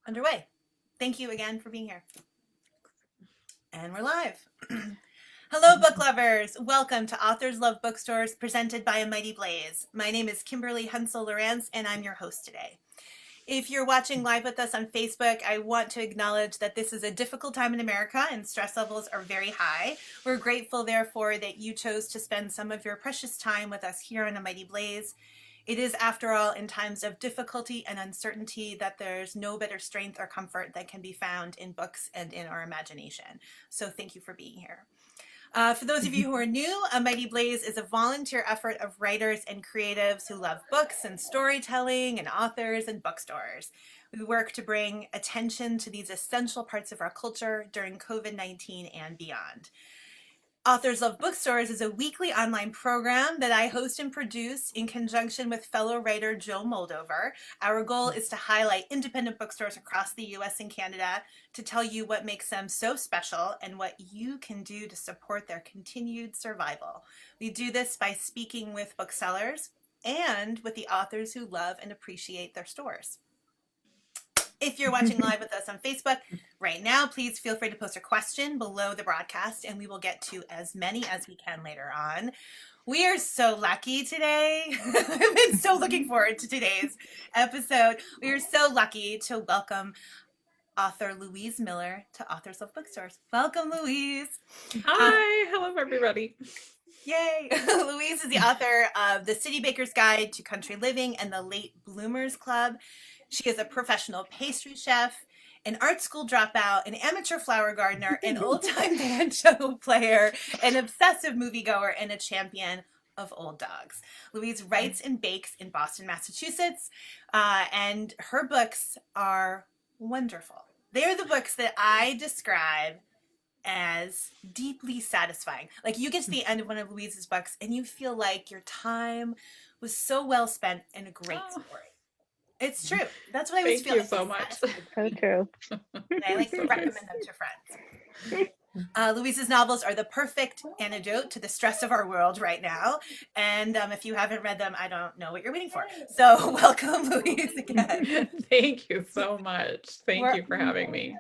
Underway. Thank you again for being here. And we're live. Hello, book lovers. Welcome to Authors Love Bookstores, presented by A Mighty Blaze. My name is Kimberly Hensle Lowrance, and I'm your host today. If you're watching live with us on Facebook, I want to acknowledge that this is a difficult time in America and stress levels are very high. We're grateful, therefore, that you chose to spend some of your precious time with us here on A Mighty Blaze. It is, after all, in times of difficulty and uncertainty that there's no better strength or comfort that can be found in books and in our imagination. So thank you for being here. For those of you who are new, A Mighty Blaze is a volunteer effort of writers and creatives who love books and storytelling and authors and bookstores. We work to bring attention to these essential parts of our culture during COVID-19 and beyond. Authors Love Bookstores is a weekly online program that I host and produce in conjunction with fellow writer Jill Moldover. Our goal is to highlight independent bookstores across the US and Canada to tell you what makes them so special and what you can do to support their continued survival. We do this by speaking with booksellers and with the authors who love and appreciate their stores. If you're watching live with us on Facebook right now, please feel free to post a question below the broadcast and we will get to as many as we can later on. We are so lucky today. I've been so looking forward to today's episode. We are so lucky to welcome author Louise Miller to Authors Love Bookstores. Welcome, Louise. Hi, hello everybody. Yay! Louise is the author of The City Baker's Guide to Country Living and The Late Bloomers Club. She is a professional pastry chef, an art school dropout, an amateur flower gardener, an old-time banjo player, an obsessive moviegoer, and a champion of old dogs. Louise writes and bakes in Boston, Massachusetts, and her books are wonderful. They are the books that I describe as deeply satisfying. Like you get to the end of one of Louise's books and you feel like your time was so well spent in a great story. It's true. That's what I always feel like. Thank you so much. So true. And I like to recommend them to friends. Louise's novels are the perfect antidote to the stress of our world right now. And if you haven't read them, I don't know what you're waiting for. So welcome, Louise, again. Thank you so much. Thank you for having me.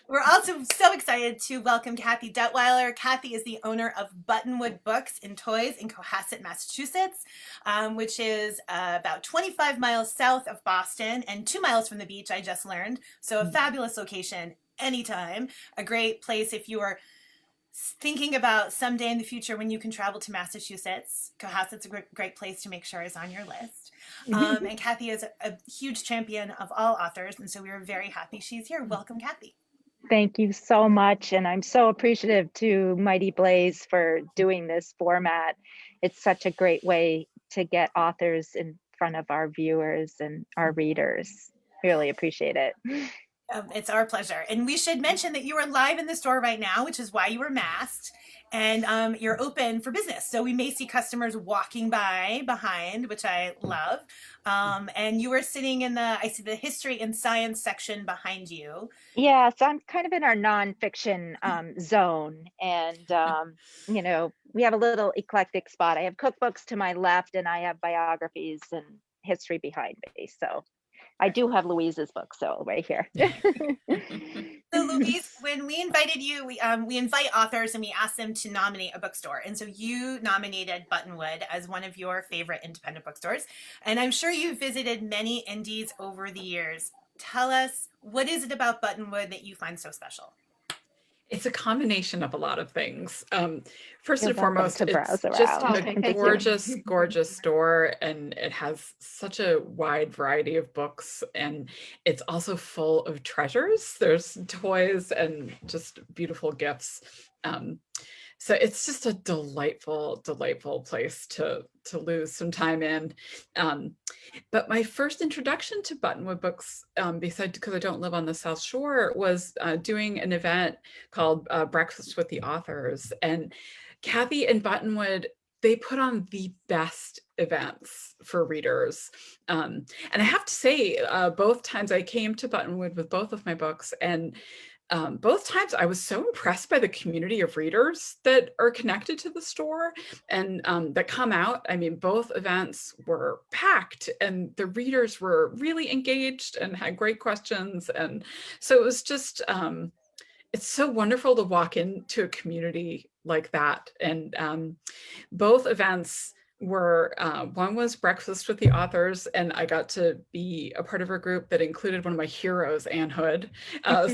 We're also so excited to welcome Kathy Detweiler. Kathy is the owner of Buttonwood Books and Toys in Cohasset, Massachusetts, which is about 25 miles south of Boston and 2 miles from the beach, I just learned. So a fabulous location anytime. A great place if you are thinking about someday in the future when you can travel to Massachusetts. Cohasset's a great place to make sure is on your list. And Kathy is a huge champion of all authors, and so we are very happy she's here. Welcome, Kathy. Thank you so much. And I'm so appreciative to Mighty Blaze for doing this format. It's such a great way to get authors in front of our viewers and our readers. Really appreciate it. It's our pleasure. And we should mention that you are live in the store right now, which is why you were masked. And you're open for business. So we may see customers walking by behind, which I love. And you were sitting in I see the history and science section behind you. Yeah, so I'm kind of in our nonfiction zone. And, we have a little eclectic spot. I have cookbooks to my left and I have biographies and history behind me. So I do have Louise's book, so right here. So Louise, when we invited you, we invite authors and we ask them to nominate a bookstore. And so you nominated Buttonwood as one of your favorite independent bookstores. And I'm sure you've visited many indies over the years. Tell us, what is it about Buttonwood that you find so special? It's a combination of a lot of things. First You're and welcome foremost, to it's browse just around. a Thank you. gorgeous store, and it has such a wide variety of books, and it's also full of treasures. There's toys and just beautiful gifts. So it's just a delightful place to lose some time in. But my first introduction to Buttonwood Books, besides because I don't live on the South Shore, was doing an event called Breakfast with the Authors. And Kathy and Buttonwood, they put on the best events for readers. And I have to say, both times I came to Buttonwood with both of my books, and both times I was so impressed by the community of readers that are connected to the store and that come out. I mean, both events were packed and the readers were really engaged and had great questions. And so it was just, it's so wonderful to walk into a community like that. And both events were, one was breakfast with the authors, and I got to be a part of a group that included one of my heroes, Anne Hood.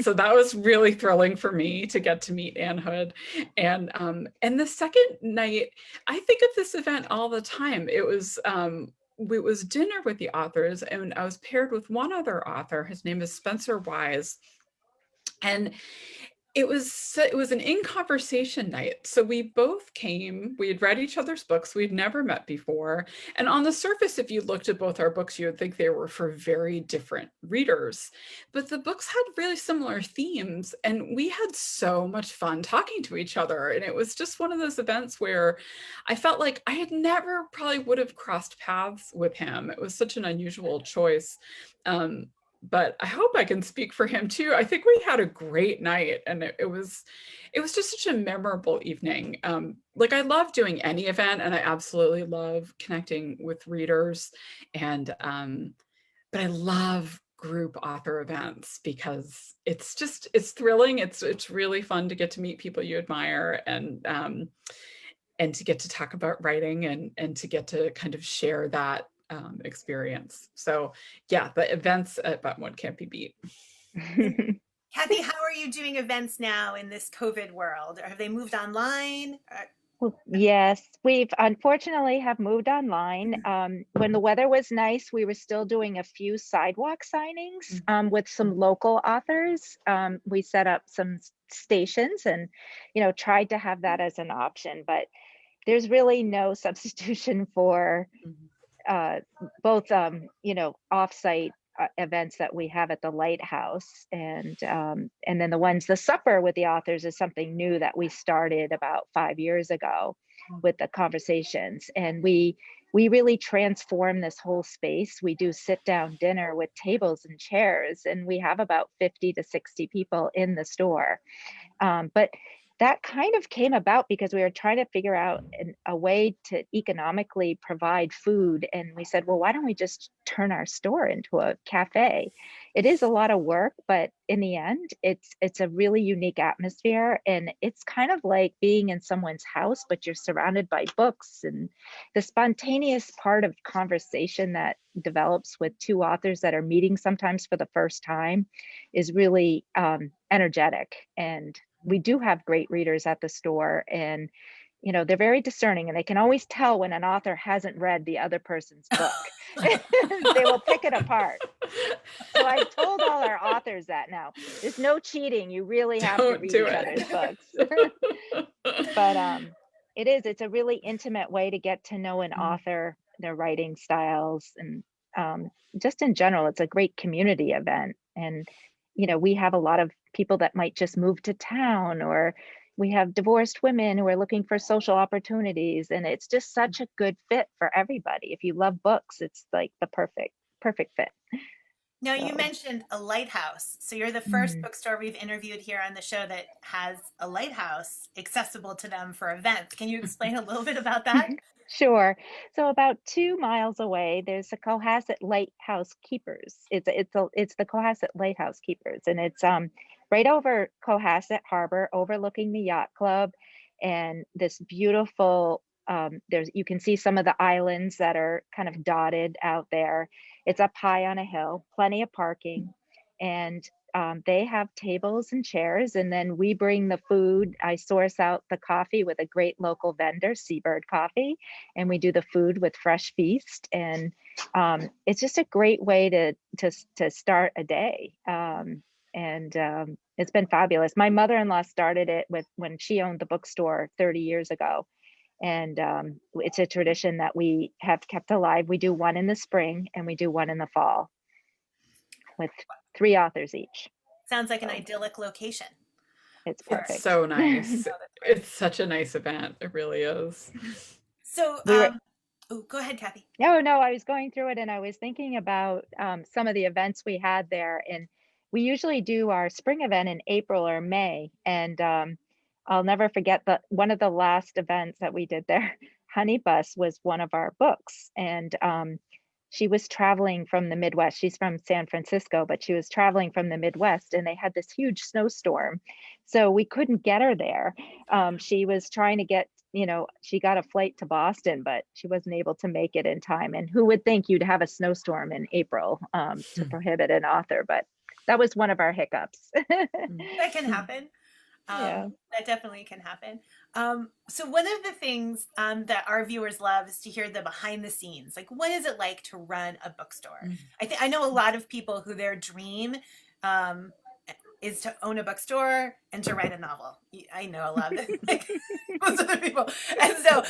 So that was really thrilling for me to get to meet Anne Hood. And the second night, I think of this event all the time. It was dinner with the authors, and I was paired with one other author. His name is Spencer Wise. And it was an in conversation night. So we both came, we had read each other's books, we'd never met before. And on the surface, if you looked at both our books, you would think they were for very different readers. But the books had really similar themes, and we had so much fun talking to each other. And it was just one of those events where I felt like I had never probably would have crossed paths with him. It was such an unusual choice. But I hope I can speak for him too. I think we had a great night, and it was just such a memorable evening. Like, I love doing any event, and I absolutely love connecting with readers, and but I love group author events because it's thrilling. It's really fun to get to meet people you admire, and to get to talk about writing, and to get to kind of share that experience. So yeah, the events at Buttonwood can't be beat. Kathy, how are you doing events now in this COVID world? Have they moved online? Well, yes, we've unfortunately have moved online. When the weather was nice, we were still doing a few sidewalk signings with some local authors. We set up some stations and, tried to have that as an option, but there's really no substitution for both, offsite events that we have at the Lighthouse, and then the supper with the authors is something new that we started about 5 years ago with the conversations, and we really transform this whole space. We do sit down dinner with tables and chairs, and we have about 50 to 60 people in the store. But that kind of came about because we were trying to figure out a way to economically provide food. And we said, well, why don't we just turn our store into a cafe? It is a lot of work, but in the end, it's a really unique atmosphere. And it's kind of like being in someone's house, but you're surrounded by books. And the spontaneous part of conversation that develops with two authors that are meeting sometimes for the first time is really energetic. And we do have great readers at the store, and they're very discerning, and they can always tell when an author hasn't read the other person's book. They will pick it apart. So I've told all our authors that now there's no cheating. You really have to read each other's books. But it's a really intimate way to get to know an author, their writing styles, and just in general, it's a great community event. And we have a lot of people that might just move to town, or we have divorced women who are looking for social opportunities, and it's just such a good fit for everybody. If you love books, it's like the perfect fit. Now, you mentioned a lighthouse. So you're the first bookstore we've interviewed here on the show that has a lighthouse accessible to them for events. Can you explain a little bit about that? Sure. So about 2 miles away, there's the Cohasset Lighthouse Keepers. It's the Cohasset Lighthouse Keepers, and it's right over Cohasset Harbor, overlooking the yacht club, and this beautiful. You can see some of the islands that are kind of dotted out there. It's up high on a hill, plenty of parking, and they have tables and chairs, and then we bring the food. I source out the coffee with a great local vendor, Seabird Coffee, and we do the food with Fresh Feast, and it's just a great way to start a day. And it's been fabulous. My mother-in-law started it when she owned the bookstore 30 years ago, and it's a tradition that we have kept alive. We do one in the spring and we do one in the fall with 3 authors each. Sounds like an idyllic location. It's perfect. It's so nice. It's such a nice event. It really is. So, go ahead, Kathy. No, I was going through it and I was thinking about some of the events we had there, and we usually do our spring event in April or May, and I'll never forget that one of the last events that we did there, Honey Bus was one of our books, and she was traveling from the Midwest. She's from San Francisco, but she was traveling from the Midwest, and they had this huge snowstorm, so we couldn't get her there. She was trying to get, she got a flight to Boston, but she wasn't able to make it in time. And who would think you'd have a snowstorm in April to prohibit an author? But that was one of our hiccups. That can happen. Yeah. That definitely can happen. So one of the things that our viewers love is to hear the behind the scenes. Like, what is it like to run a bookstore? I know a lot of people who their dream is to own a bookstore and to write a novel. I know a lot of like, most other people, and so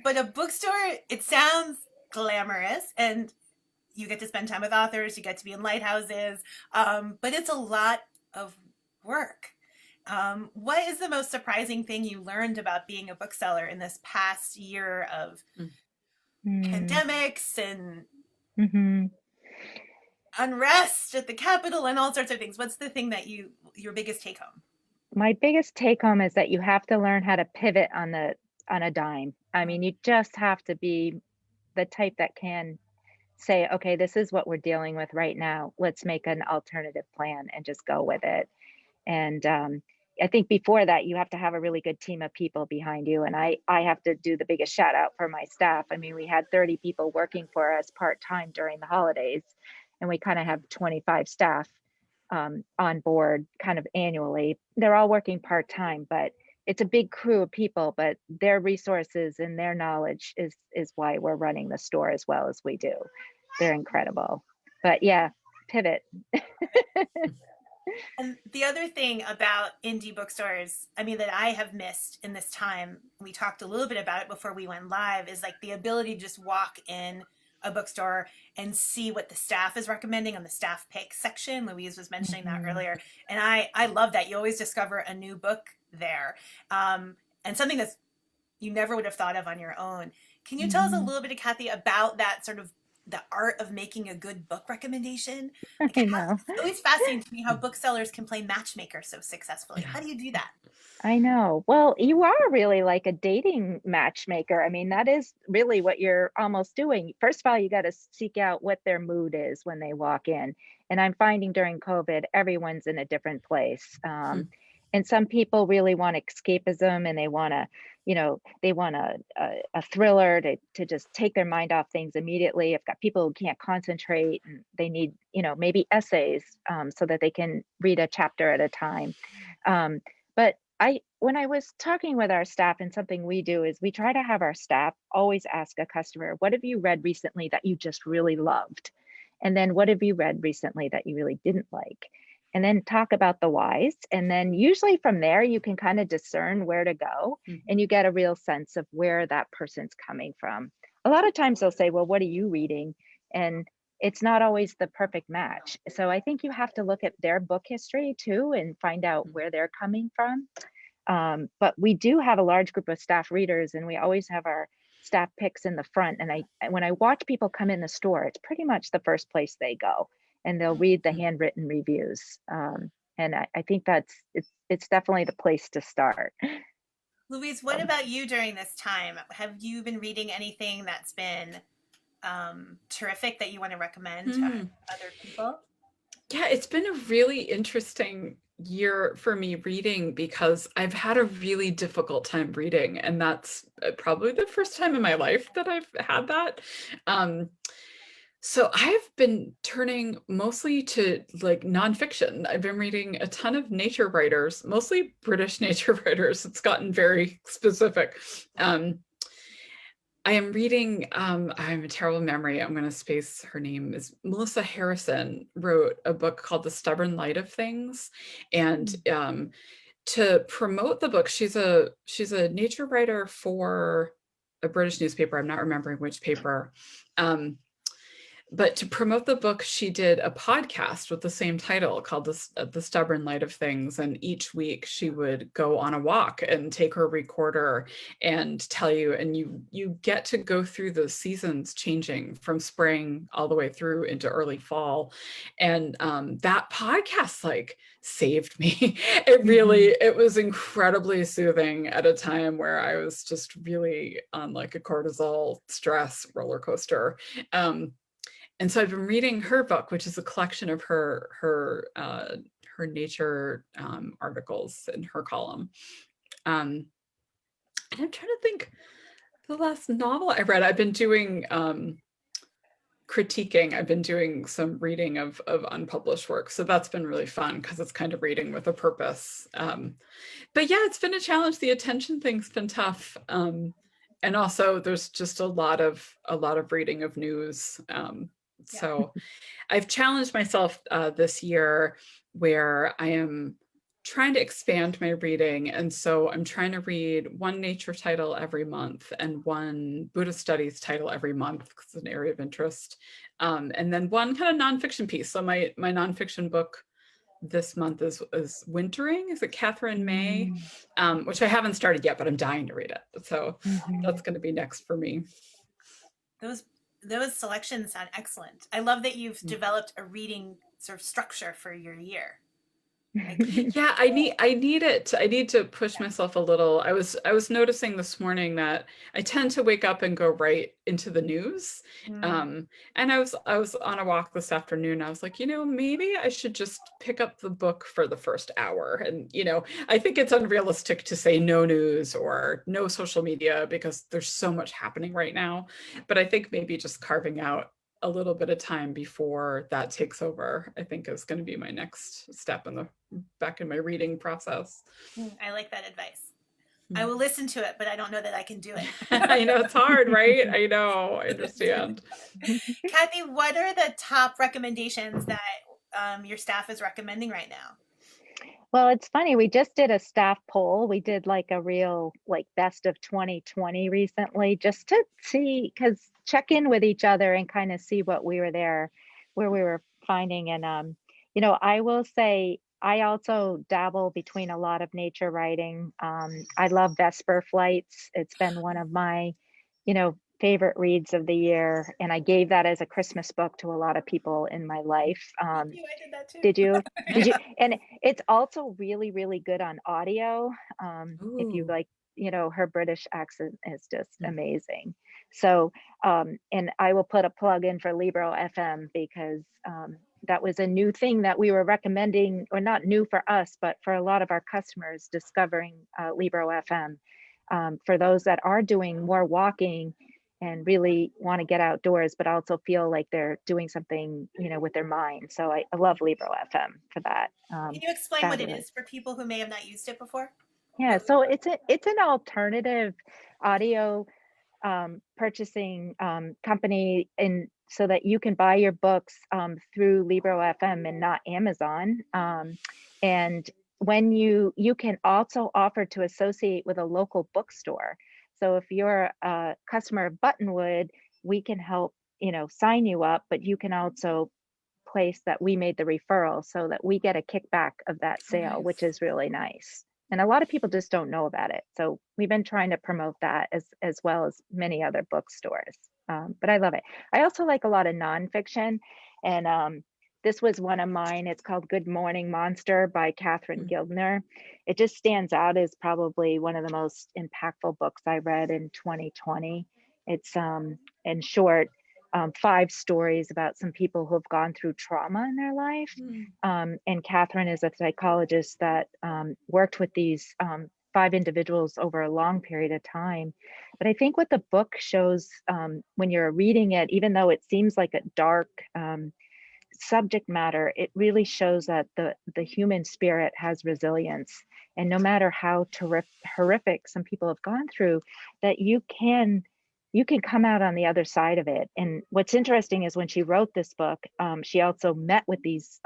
but a bookstore, it sounds glamorous, and you get to spend time with authors, you get to be in lighthouses, but it's a lot of work. What is the most surprising thing you learned about being a bookseller in this past year of pandemics and unrest at the Capitol and all sorts of things? What's the thing that your biggest take home? My biggest take home is that you have to learn how to pivot on a dime. I mean, you just have to be the type that can say, okay, this is what we're dealing with right now. Let's make an alternative plan and just go with it. And I think before that, you have to have a really good team of people behind you. And I have to do the biggest shout out for my staff. I mean, we had 30 people working for us part-time during the holidays, and we kind of have 25 staff on board kind of annually. They're all working part-time, but it's a big crew of people, but their resources and their knowledge is why we're running the store as well as we do. They're incredible. But yeah, pivot. And the other thing about indie bookstores, I mean, that I have missed in this time, we talked a little bit about it before we went live, is like the ability to just walk in a bookstore and see what the staff is recommending on the staff pick section. Louise was mentioning that earlier. And I love that. You always discover a new book there. And something that's you never would have thought of on your own. Can you tell us a little bit, Kathy, about that sort of the art of making a good book recommendation? Like, I know. it's always fascinating to me how booksellers can play matchmaker so successfully. How do you do that? I know. Well, you are really like a dating matchmaker. I mean, that is really what you're almost doing. First of all, you got to seek out what their mood is when they walk in. And I'm finding during COVID, everyone's in a different place. And some people really want escapism, and they want to, they want a thriller to just take their mind off things immediately. I've got people who can't concentrate, and they need, maybe essays so that they can read a chapter at a time. But when I was talking with our staff, and something we do is we try to have our staff always ask a customer, what have you read recently that you just really loved? And then what have you read recently that you really didn't like? And then talk about the whys. And then usually from there, you can kind of discern where to go, and you get a real sense of where that person's coming from. A lot of times they'll say, well, what are you reading? And it's not always the perfect match. So I think you have to look at their book history too and find out where they're coming from. But we do have a large group of staff readers, and we always have our staff picks in the front. And when I watch people come in the store, it's pretty much the first place they go, and they'll read the handwritten reviews. And I think it's definitely the place to start. Louise, what about you during this time? Have you been reading anything that's been terrific that you want to recommend to other people? Yeah, it's been a really interesting year for me reading, because I've had a really difficult time reading, and that's probably the first time in my life that I've had that. So I've been turning mostly to like nonfiction. I've been reading a ton of nature writers, mostly British nature writers. It's gotten very specific. I am reading, I have a terrible memory, I'm going to space her name, is Melissa Harrison wrote a book called The Stubborn Light of Things. And to promote the book, she's a nature writer for a British newspaper. I'm not remembering which paper. But to promote the book, she did a podcast with the same title called The Stubborn Light of Things. And each week she would go on a walk and take her recorder and tell you, and you get to go through the seasons changing from spring all the way through into early fall. And that podcast like saved me. It really, it was incredibly soothing at a time where I was just really on like a cortisol stress roller coaster. And so I've been reading her book, which is a collection of her nature articles in her column. And I'm trying to think the last novel I read. I've been doing critiquing. I've been doing some reading of unpublished work. So that's been really fun because it's kind of reading with a purpose. But yeah, it's been a challenge. The attention thing's been tough. And also there's just a lot of reading of news. So I've challenged myself this year where I am trying to expand my reading. And so I'm trying to read one nature title every month and one Buddhist studies title every month because it's an area of interest. And then one kind of nonfiction piece. So my nonfiction book this month is Wintering. Is it Catherine May? Which I haven't started yet, but I'm dying to read it. So that's going to be next for me. Those selections sound excellent. I love that you've developed a reading sort of structure for your year. Yeah, I need it. I need to push myself a little. I was noticing this morning that I tend to wake up and go right into the news. And I was on a walk this afternoon. I was like, maybe I should just pick up the book for the first hour. And I think it's unrealistic to say no news or no social media because there's so much happening right now. But I think maybe just carving out a little bit of time before that takes over, I think is going to be my next step back in my reading process. I like that advice. I will listen to it, but I don't know that I can do it. I know it's hard, right? I know, I understand. Kathy, what are the top recommendations that your staff is recommending right now? Well, it's funny. We just did a staff poll. We did like a real best of 2020 recently, just to see, because check in with each other and kind of see what we were finding. And I will say I also dabble between a lot of nature writing. I love Vesper Flights. It's been one of my favorite reads of the year, and I gave that as a Christmas book to a lot of people in my life. Thank you. I did that too. Did you? And it's also really, really good on audio. If you like, her British accent is just amazing. So, and I will put a plug in for Libro FM because that was a new thing that we were recommending, or not new for us, but for a lot of our customers discovering Libro FM. For those that are doing more walking and really want to get outdoors, but also feel like they're doing something, with their mind. So I love Libro FM for that. Can you explain what it is for people who may have not used it before? Yeah, so it's an alternative audio purchasing company, and so that you can buy your books through Libro FM and not Amazon. And when you can also offer to associate with a local bookstore. So if you're a customer of Buttonwood, we can help, sign you up, but you can also place that we made the referral so that we get a kickback of that sale, Nice. which is really nice. And a lot of people just don't know about it. So we've been trying to promote that as well as many other bookstores. But I love it. I also like a lot of nonfiction, and this was one of mine. It's called Good Morning Monster by Catherine Gildner. It just stands out as probably one of the most impactful books I read in 2020. It's in short, 5 stories about some people who have gone through trauma in their life. And Catherine is a psychologist that worked with these 5 individuals over a long period of time. But I think what the book shows when you're reading it, even though it seems like a dark subject matter, it really shows that the human spirit has resilience. And no matter how horrific some people have gone through, that you can come out on the other side of it. And what's interesting is when she wrote this book, she also met with these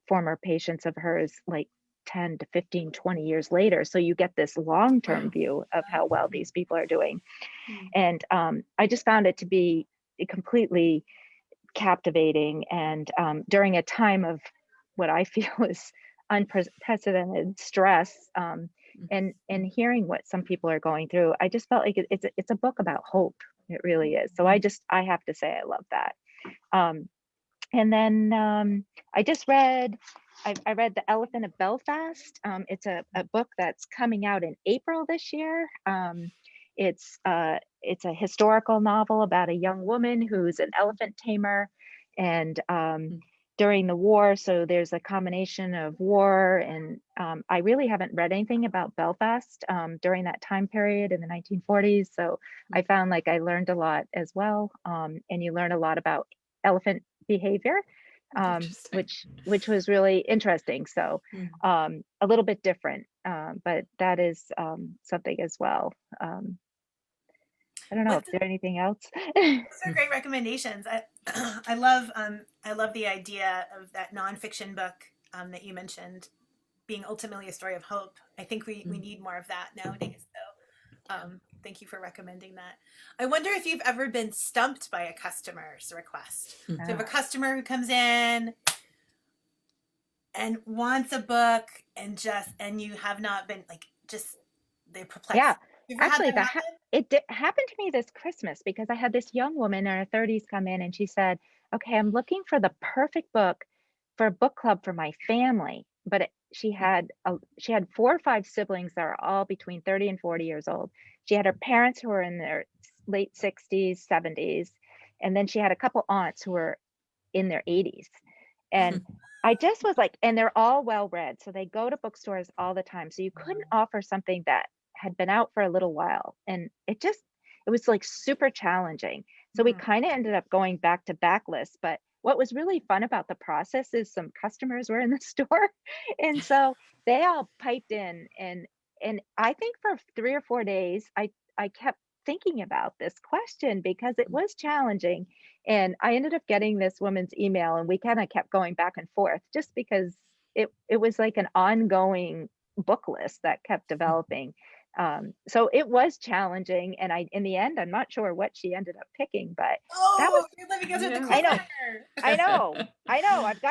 former patients of hers, like 10 to 15, 20 years later. So you get this long-term view of how well these people are doing. And I just found it to be completely captivating. And during a time of what I feel is unprecedented stress, and hearing what some people are going through, I just felt like it's a book about hope. It really is. So I have to say I love that. And then I read The Elephant of Belfast. It's a book that's coming out in April this year. It's a historical novel about a young woman who's an elephant tamer, and during the war, so there's a combination of war and I really haven't read anything about Belfast during that time period in the 1940s. So I found like I learned a lot as well, and you learn a lot about elephant behavior, which was really interesting. So a little bit different, but that is something as well. I don't know if there's anything else. Those are great recommendations. I love the idea of that nonfiction book that you mentioned being ultimately a story of hope. I think we need more of that nowadays. So thank you for recommending that. I wonder if you've ever been stumped by a customer's request. So you have a customer who comes in and wants a book and you have not been they're perplexed. Yeah, Actually, it happened to me this Christmas, because I had this young woman in her 30s come in and she said, okay, I'm looking for the perfect book for a book club for my family. But she had 4 or 5 siblings that are all between 30 and 40 years old. She had her parents who were in their late 60s, 70s. And then she had a couple aunts who were in their 80s. And I just was like, and they're all well read. So they go to bookstores all the time. So you couldn't offer something that had been out for a little while. And it was like super challenging. So we kind of ended up going back to backlist. But what was really fun about the process is some customers were in the store. And so they all piped in. And I think for 3 or 4 days, I kept thinking about this question because it was challenging. And I ended up getting this woman's email, and we kind of kept going back and forth just because it was like an ongoing book list that kept developing. So it was challenging, and in the end, I'm not sure what she ended up picking, but you're living us with the I know. I've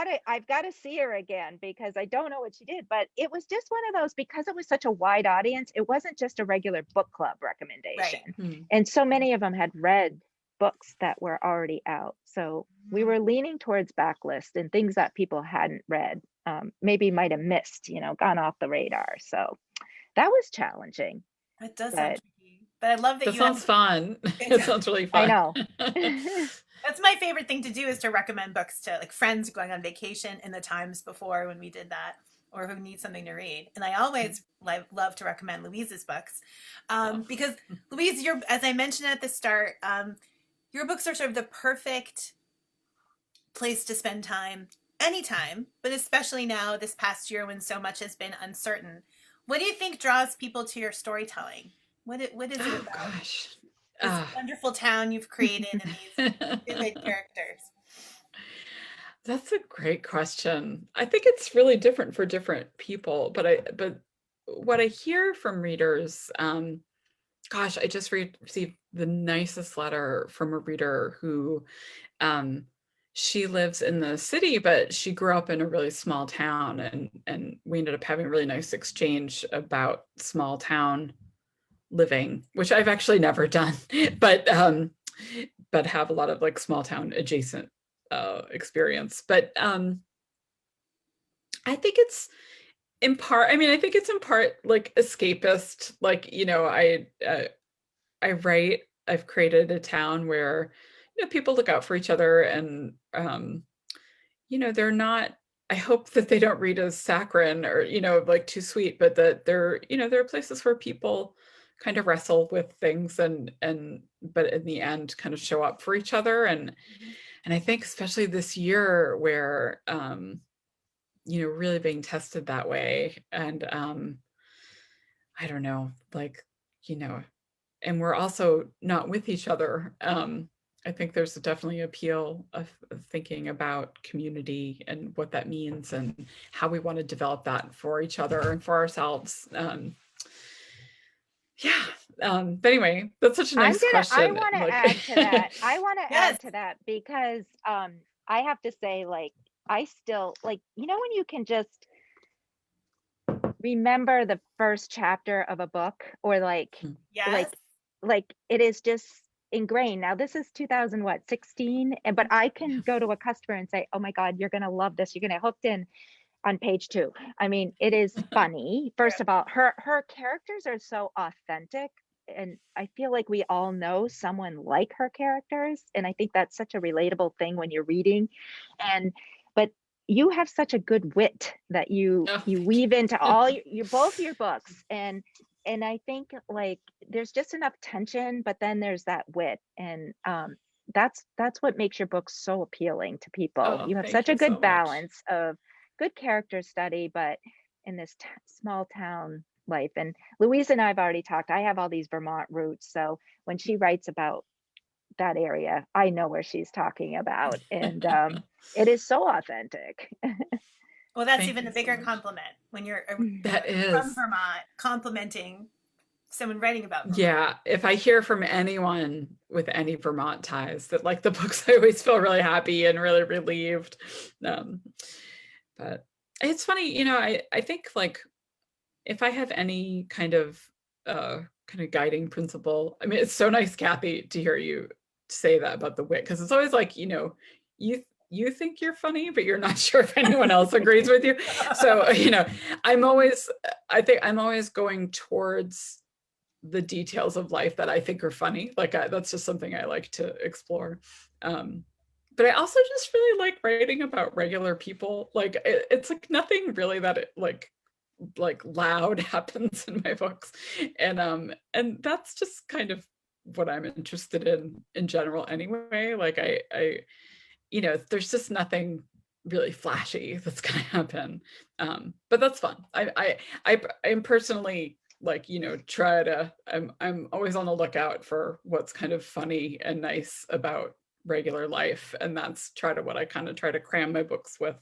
got to see her again because I don't know what she did, but it was just one of those, because it was such a wide audience. It wasn't just a regular book club recommendation. Right. And so many of them had read books that were already out. So we were leaning towards backlist and things that people hadn't read, maybe might have missed, gone off the radar. So that was challenging. It does sound tricky, but I love that you sounds fun. It sounds really fun. I know. That's my favorite thing to do, is to recommend books to like friends going on vacation in the times before when we did that, or who need something to read. And I always love to recommend Louise's books because Louise, as I mentioned at the start, your books are sort of the perfect place to spend time anytime, but especially now this past year when so much has been uncertain. What do you think draws people to your storytelling? What is it about? Gosh. This wonderful town you've created and these vivid characters. That's a great question. I think it's really different for different people, but what I hear from readers, gosh, I just received the nicest letter from a reader who she lives in the city, but she grew up in a really small town, and we ended up having a really nice exchange about small town living, which I've actually never done, but have a lot of like small town adjacent experience. But I think it's in part, like escapist, like, I've created a town where, people look out for each other, and they're not, I hope that they don't read as saccharine or, like too sweet, but that there are places where people kind of wrestle with things but in the end kind of show up for each other. And I think especially this year where, really being tested that way. And I don't know, like, and we're also not with each other. I think there's definitely appeal of thinking about community and what that means and how we want to develop that for each other and for ourselves. But anyway, that's such a nice I question. want to Like, add to that. I want to Yes. add to that because I have to say, like, I still like, when you can just remember the first chapter of a book, or Yes. like it is just ingrained. Now this is 2000 what 16, but I can go to a customer and say, oh my God, you're gonna love this, you're gonna hooked in on page 2. I mean, it is funny. First of all, her characters are so authentic, and I feel like we all know someone like her characters, and I think that's such a relatable thing when you're reading. And but you have such a good wit that you oh, weave into all both your books, and I think like there's just enough tension, but then there's that wit, and that's what makes your books so appealing to people. oh, You have thank such a you so good much. balance of good character study, but in this small town life. And Louise and I have already talked. I have all these Vermont roots, so when she writes about that area, I know where she's talking about, and it is so authentic. Well, that's Thank even you a so bigger much. compliment when you're That from is. Vermont complimenting someone writing about Vermont. Yeah, if I hear from anyone with any Vermont ties that like the books, I always feel really happy and really relieved. Um, but it's funny, I think like if I have any kind of guiding principle, I mean, it's so nice, Kathy, to hear you say that about the wit, because it's always like, you think you're funny, but you're not sure if anyone else agrees with you. So, I'm always, I think I'm always going towards the details of life that I think are funny. Like that's just something I like to explore. But I also just really like writing about regular people. Like it's like nothing really that like loud happens in my books, and that's just kind of what I'm interested in general anyway. Like I there's just nothing really flashy that's gonna happen, but that's fun. I'm personally like try to I'm always on the lookout for what's kind of funny and nice about regular life, and that's what I kind of try to cram my books with.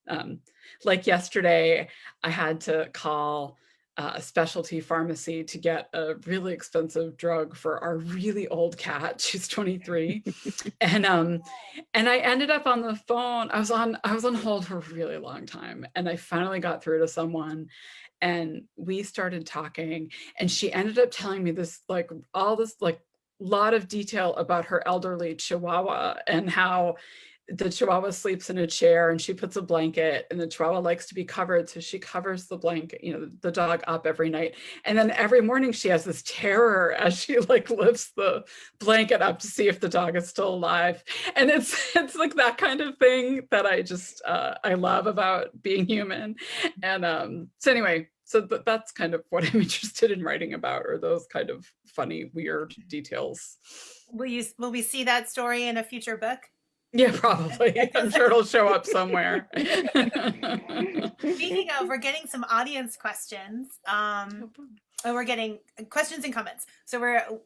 um, like yesterday I had to call a specialty pharmacy to get a really expensive drug for our really old cat. She's 23. And I ended up on the phone. I was on hold for a really long time, and I finally got through to someone, and we started talking, and she ended up telling me this like all this like lot of detail about her elderly chihuahua, and how the chihuahua sleeps in a chair and she puts a blanket, and the chihuahua likes to be covered, so she covers the blanket, the dog up every night, and then every morning she has this terror as she like lifts the blanket up to see if the dog is still alive. And it's like that kind of thing that I just I love about being human. And so anyway, so that's kind of what I'm interested in writing about, or those kind of funny weird details. Will we see that story in a future book? Yeah, probably. I'm sure it'll show up somewhere. Speaking of, we're getting some audience questions. We're getting questions and comments. So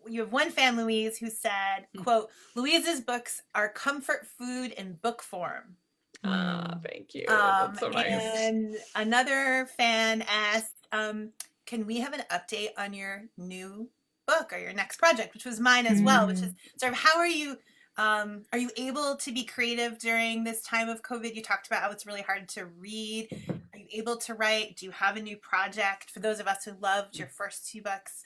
you have one fan, Louise, who said, quote, Louise's books are comfort food in book form. Thank you. That's so nice. And another fan asked, can we have an update on your new book or your next project, which was mine as well, which is sort of how are you able to be creative during this time of COVID? You talked about how it's really hard to read. Are you able to write? Do you have a new project? For those of us who loved your first 2 books,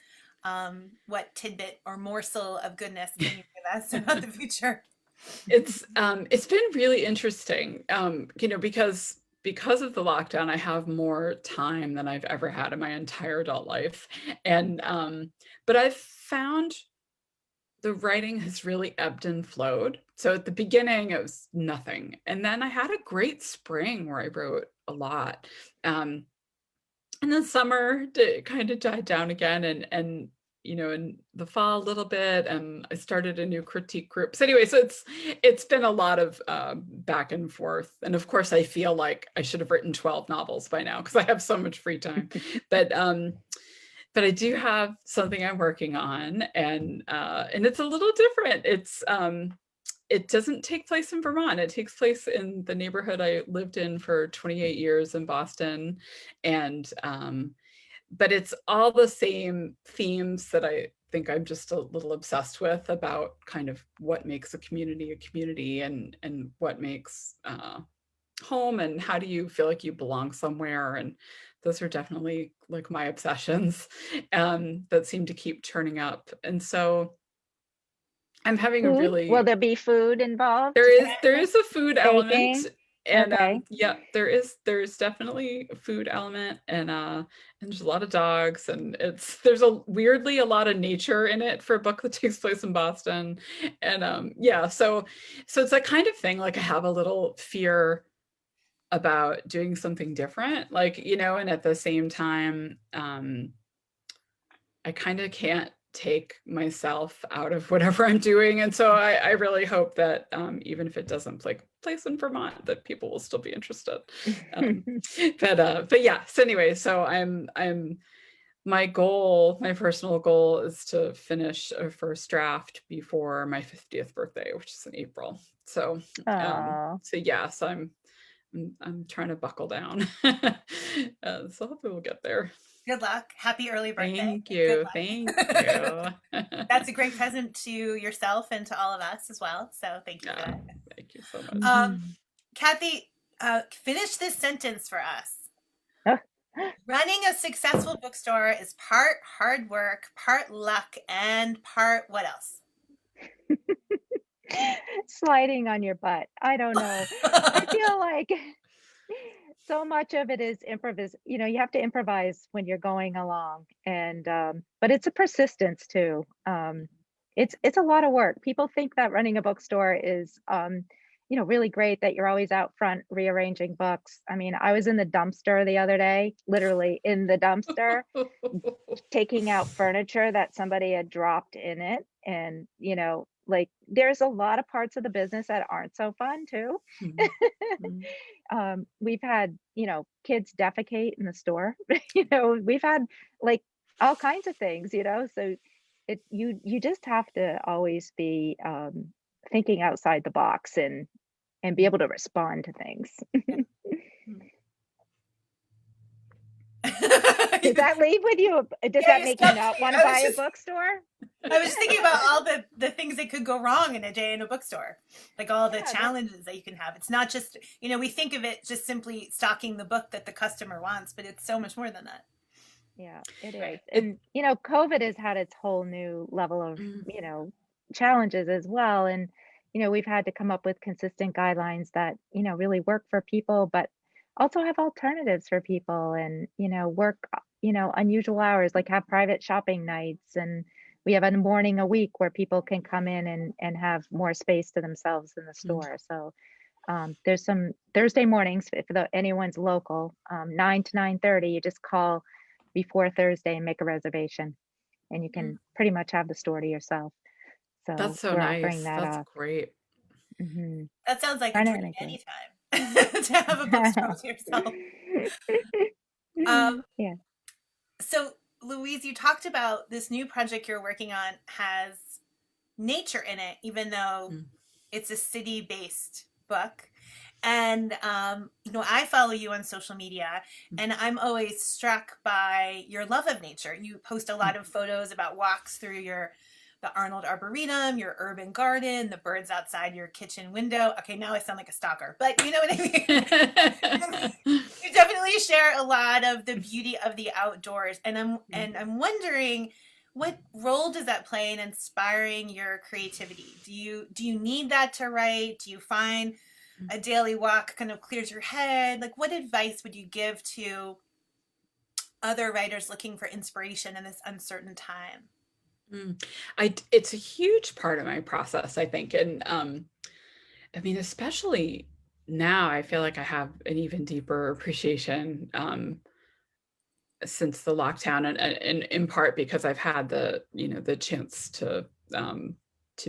what tidbit or morsel of goodness can you give us about the future? It's been really interesting, because of the lockdown, I have more time than I've ever had in my entire adult life, and but I've found the writing has really ebbed and flowed. So at the beginning, it was nothing. And then I had a great spring where I wrote a lot. And then summer kind of died down again. And in the fall a little bit, and I started a new critique group. So anyway, so it's been a lot of back and forth. And of course, I feel like I should have written 12 novels by now because I have so much free time. But I do have something I'm working on, and it's a little different. It doesn't take place in Vermont. It takes place in the neighborhood I lived in for 28 years in Boston, and but it's all the same themes that I think I'm just a little obsessed with, about kind of what makes a community, and what makes home, and how do you feel like you belong somewhere. And those are definitely like my obsessions that seem to keep turning up. And so I'm having a Food? Will really, there be food involved? there is a food element, Baking? and Okay. yeah, there's definitely a food element, and there's a lot of dogs, and there's a weirdly a lot of nature in it for a book that takes place in Boston. And yeah, so it's that kind of thing, like I have a little fear about doing something different, like, and at the same time, I kind of can't take myself out of whatever I'm doing. And so I really hope that even if it doesn't take place in Vermont, that people will still be interested. Um, but yeah, so anyway, so my goal, my personal goal, is to finish a first draft before my 50th birthday, which is in April. So Oh, so yeah, so I'm trying to buckle down. So hopefully we'll get there. Good luck. Happy early birthday. Thank Good you. Thank luck. you. That's a great present to yourself and to all of us as well. So thank you for Yeah, that. thank you so much. Kathy, finish this sentence for us. oh. Running a successful bookstore is part hard work, part luck, and part what else? Sliding on your butt. I don't know. I feel like so much of it is you have to improvise when you're going along, and but it's a persistence too. It's a lot of work. People think that running a bookstore is really great, that you're always out front rearranging books. I mean, I was in the dumpster the other day, literally in the dumpster, taking out furniture that somebody had dropped in it. And like, there's a lot of parts of the business that aren't so fun too. We've had kids defecate in the store. We've had like all kinds of things. So you just have to always be thinking outside the box, and be able to respond to things. Does that leave with you? Does Yeah, that make you not want to buy a bookstore? I was just thinking about all the things that could go wrong in a day in a bookstore, like all the challenges that you can have. It's not just, we think of it just simply stocking the book that the customer wants, but it's so much more than that. Yeah, it is. And COVID has had its whole new level of challenges as well. And we've had to come up with consistent guidelines that really work for people, but also have alternatives for people, and work unusual hours, like have private shopping nights. And we have a morning a week where people can come in and have more space to themselves in the store. So there's some Thursday mornings, if anyone's local, 9 to 9:30. You just call before Thursday and make a reservation, and you can pretty much have the store to yourself. So That's so we're nice. offering that That's up. great. That sounds like a Trying to dream make it. anytime to have a bookstore to yourself. Yeah. So, Louise, you talked about this new project you're working on has nature in it, even though it's a city-based book. And I follow you on social media, and I'm always struck by your love of nature. You post a lot of photos about walks through the Arnold Arboretum, your urban garden, the birds outside your kitchen window. Okay, now I sound like a stalker, but you know what I mean. You definitely share a lot of the beauty of the outdoors, and I'm wondering, what role does that play in inspiring your creativity? Do you need that to write? Do you find a daily walk kind of clears your head? Like, what advice would you give to other writers looking for inspiration in this uncertain time? It's a huge part of my process, I think. And I mean, especially now, I feel like I have an even deeper appreciation since the lockdown, and in part because I've had the chance to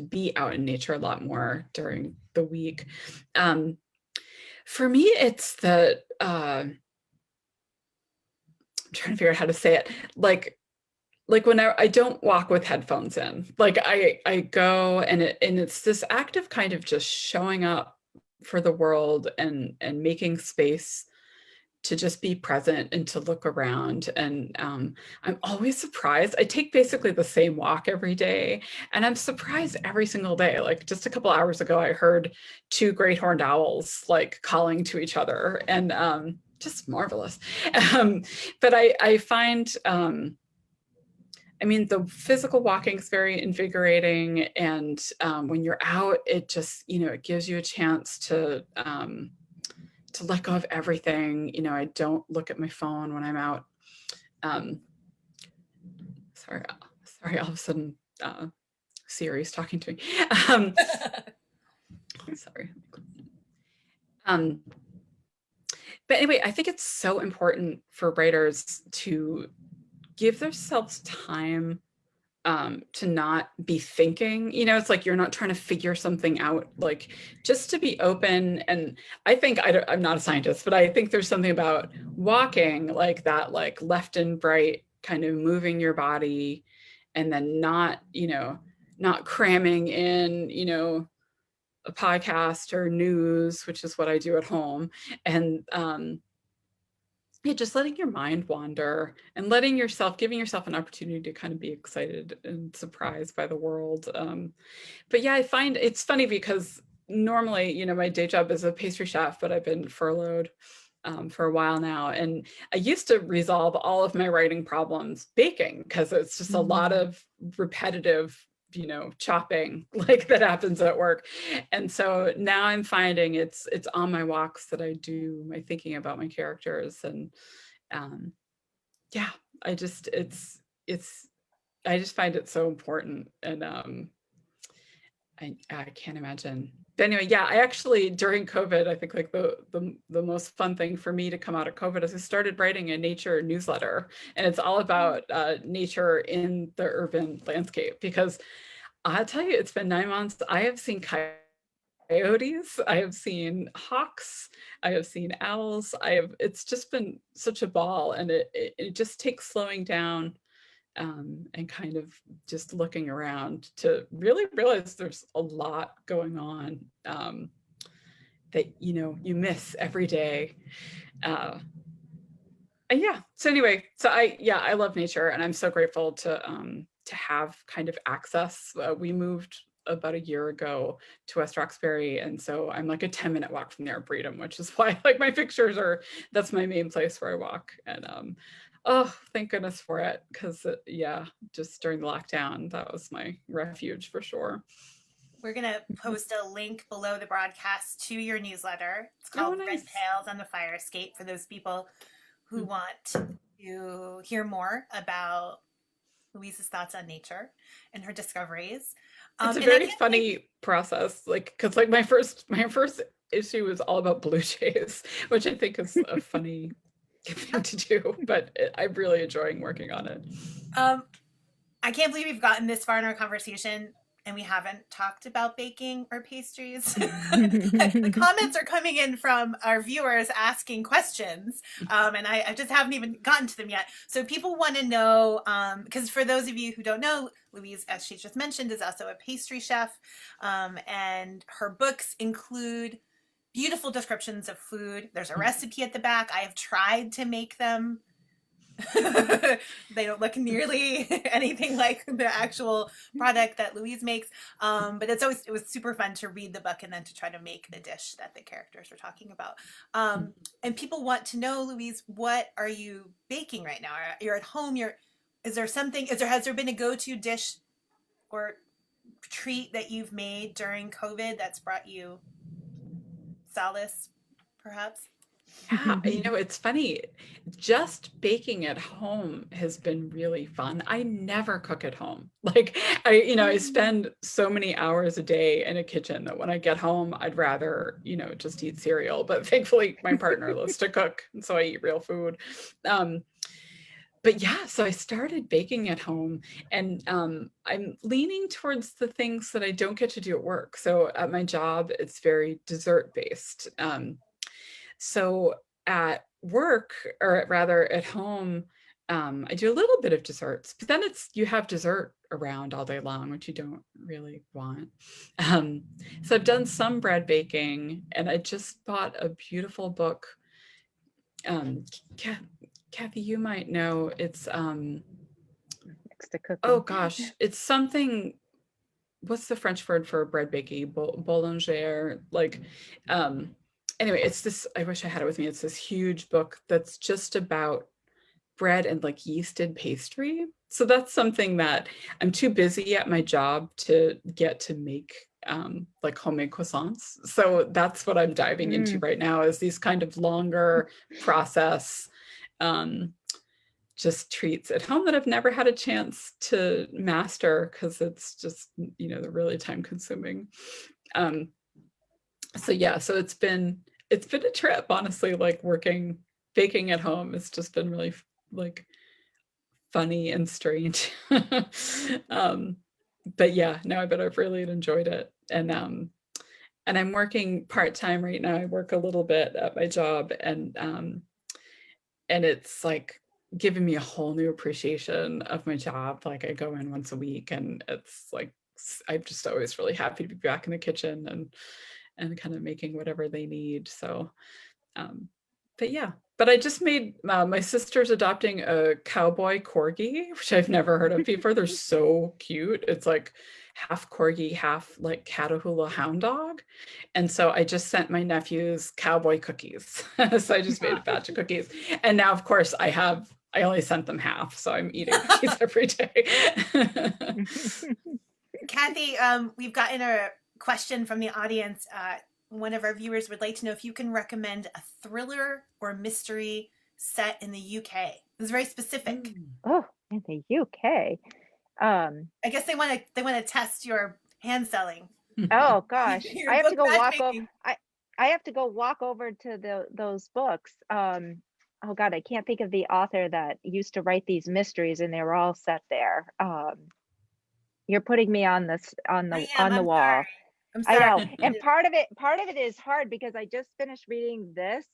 be out in nature a lot more during the week. For me, it's I'm trying to figure out how to say it. Like when I don't walk with headphones in, like I go, and it's this act of kind of just showing up for the world, and making space to just be present and to look around. And I'm always surprised. I take basically the same walk every day, and I'm surprised every single day. Like just a couple hours ago, I heard two great horned owls like calling to each other, and just marvelous. But I find, I mean, the physical walking is very invigorating, and when you're out, it just, it gives you a chance to let go of everything. I don't look at my phone when I'm out. Sorry, all of a sudden, Siri's talking to me. Sorry. But anyway, I think it's so important for writers to give themselves time to not be thinking. It's like you're not trying to figure something out, like just to be open. And I think, I'm not a scientist, but I think there's something about walking like that, like left and right, kind of moving your body, and then not cramming in, a podcast or news, which is what I do at home. And yeah, just letting your mind wander and giving yourself an opportunity to kind of be excited and surprised by the world. But yeah, I find it's funny because normally, my day job is a pastry chef, but I've been furloughed for a while now. And I used to resolve all of my writing problems baking, because it's just a lot of repetitive chopping like that happens at work. And so now I'm finding it's on my walks that I do my thinking about my characters. And yeah, I just find it so important. And I can't imagine. But anyway, yeah, I actually, during COVID, I think like the most fun thing for me to come out of COVID is I started writing a nature newsletter, and it's all about nature in the urban landscape. Because I'll tell you, it's been 9 months. I have seen coyotes, I have seen hawks, I have seen owls. It's just been such a ball, and it just takes slowing down and kind of just looking around to really realize there's a lot going on that you miss every day. And yeah, so anyway, so I love nature, and I'm so grateful to have kind of access. We moved about a year ago to West Roxbury, and so I'm like a 10-minute walk from the Arboretum, which is why like my pictures that's my main place where I walk. And oh, thank goodness for it, because yeah, just during the lockdown, that was my refuge for sure. We're going to post a link below the broadcast to your newsletter. It's called nice. Red Pails on the Fire Escape, for those people who want to hear more about Louise's thoughts on nature and her discoveries. It's a very funny process, like, because like my first issue was all about blue jays, which I think is a funny thing to do, but I'm really enjoying working on it. I can't believe we've gotten this far in our conversation and we haven't talked about baking or pastries. The comments are coming in from our viewers asking questions, and I just haven't even gotten to them yet. So people want to know, because for those of you who don't know, Louise, as she just mentioned, is also a pastry chef, and her books include beautiful descriptions of food. There's a recipe at the back. I have tried to make them. They don't look nearly anything like the actual product that Louise makes, but it was super fun to read the book and then to try to make the dish that the characters are talking about. And people want to know, Louise, what are you baking right now? You're at home. Has there been a go-to dish or treat that you've made during COVID that's brought you solace, perhaps? Yeah, it's funny. Just baking at home has been really fun. I never cook at home. Like I spend so many hours a day in a kitchen that when I get home, I'd rather, just eat cereal. But thankfully my partner loves to cook, and so I eat real food. But yeah, so I started baking at home, and I'm leaning towards the things that I don't get to do at work. So at my job, it's very dessert based. So at work, or rather at home, I do a little bit of desserts, but then you have dessert around all day long, which you don't really want. So I've done some bread baking, and I just bought a beautiful book um, Kathy, you might know. It's Next to cooking. oh gosh, it's something. What's the French word for bread baking? Boulanger. Like, um, anyway, it's this. I wish I had it with me. It's this huge book that's just about bread and like yeasted pastry. So that's something that I'm too busy at my job to get to make like homemade croissants. So that's what I'm diving into right now, is these kind of longer process um, just treats at home that I've never had a chance to master, because it's just, they're really time consuming. Um, so yeah, so it's been a trip, honestly. Like baking at home has just been really like funny and strange. But yeah, no, I bet I've really enjoyed it. And I'm working part-time right now. I work a little bit at my job, and it's like giving me a whole new appreciation of my job. Like, I go in once a week, and it's like I'm just always really happy to be back in the kitchen and kind of making whatever they need. So but yeah, but I just made my sister's adopting a cowboy corgi, which I've never heard of before. They're so cute. It's like half corgi, half like Catahoula hound dog. And so I just sent my nephews cowboy cookies. So I just made a batch of cookies. And now, of course, I only sent them half. So I'm eating cookies every day. Kathy, we've gotten a question from the audience. One of our viewers would like to know if you can recommend a thriller or mystery set in the UK. This is very specific. Oh, in the UK. I guess they want to test your hand selling. Oh gosh, Your I have to book go walk over. matchmaking. I have to go walk over to those books. Oh God, I can't think of the author that used to write these mysteries, and they were all set there. You're putting me on this on I the am. on the I'm wall. sorry. I'm I sorry. know, and part of it is hard because I just finished reading this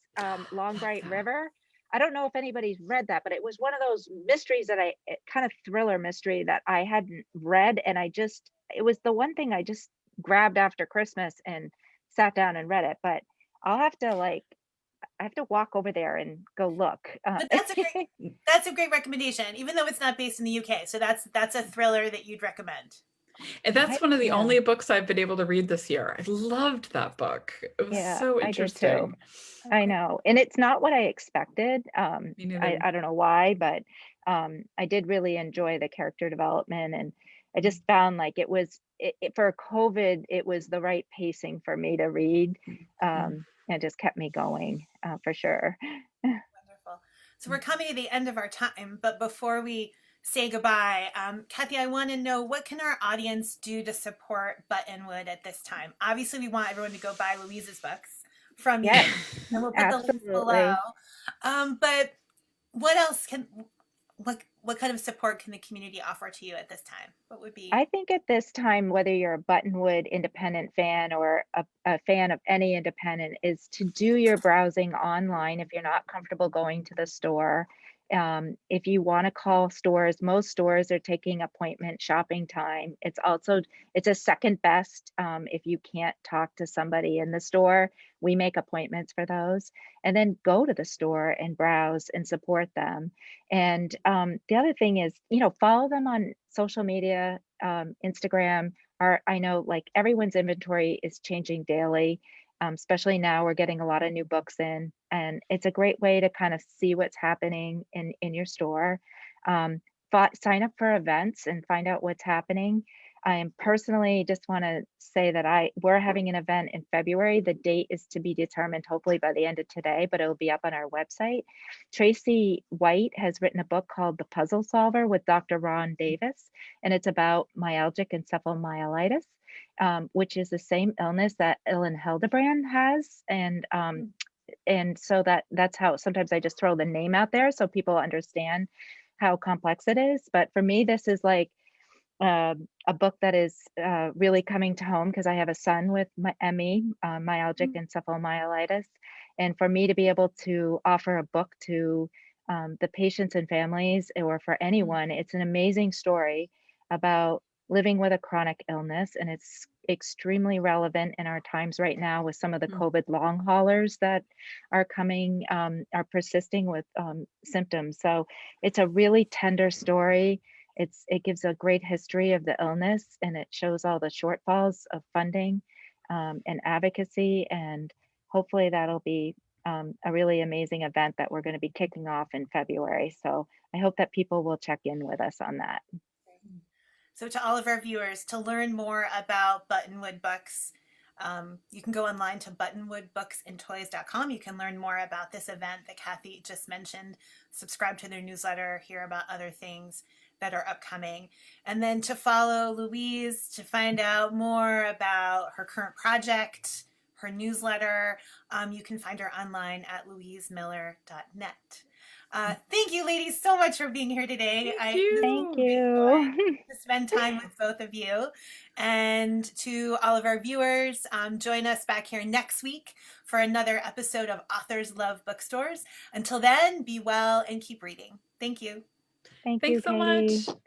Long Bright River. I don't know if anybody's read that, but it was one of those mysteries that kind of thriller mystery that I hadn't read, and it was the one thing I just grabbed after Christmas and sat down and read it. But I'll have to I have to walk over there and go look. But that's a great recommendation, even though it's not based in the UK. So that's a thriller that you'd recommend. And that's one of the only books I've been able to read this year. I loved that book. It was so interesting. I did too. I know. And it's not what I expected. I don't know why, but I did really enjoy the character development, and I just found like for COVID, it was the right pacing for me to read. It just kept me going for sure. Wonderful. So we're coming to the end of our time, but before we say goodbye, Kathy, I want to know, what can our audience do to support Buttonwood at this time? Obviously, we want everyone to go buy Louise's books from you, and we'll put the links below. But what else what kind of support can the community offer to you at this time? What would be? I think at this time, whether you're a Buttonwood independent fan or a fan of any independent, is to do your browsing online if you're not comfortable going to the store. If you want to call stores, most stores are taking appointment shopping time. It's a second best. If you can't talk to somebody in the store, we make appointments for those, and then go to the store and browse and support them. And the other thing is, follow them on social media, Instagram. I know like everyone's inventory is changing daily. Especially now we're getting a lot of new books in, and it's a great way to kind of see what's happening in your store. Sign up for events and find out what's happening. I am personally just want to say that we're having an event in February. The date is to be determined hopefully by the end of today, but it'll be up on our website. Tracy White has written a book called The Puzzle Solver with Dr. Ron Davis, and it's about myalgic encephalomyelitis, which is the same illness that Ellen Hildebrand has. And so that's how sometimes I just throw the name out there so people understand how complex it is. But for me, this is like a book that is really coming to home because I have a son with ME, myalgic encephalomyelitis. And for me to be able to offer a book to the patients and families, or for anyone, it's an amazing story about living with a chronic illness, and it's extremely relevant in our times right now with some of the Mm. COVID long haulers that are coming, are persisting with symptoms. So it's a really tender story. It gives a great history of the illness, and it shows all the shortfalls of funding and advocacy. And hopefully that'll be a really amazing event that we're going to be kicking off in February. So I hope that people will check in with us on that. So to all of our viewers, to learn more about Buttonwood Books, you can go online to buttonwoodbooksandtoys.com. You can learn more about this event that Kathy just mentioned, subscribe to their newsletter, hear about other things that are upcoming. And then to follow Louise, to find out more about her current project, her newsletter, you can find her online at louisemiller.net. Thank you, ladies, so much for being here today. Thank Thank you. you. To spend time with both of you. And to all of our viewers, join us back here next week for another episode of Authors Love Bookstores. Until then, be well and keep reading. Thank you. Thank you, Thanks so Katie. much.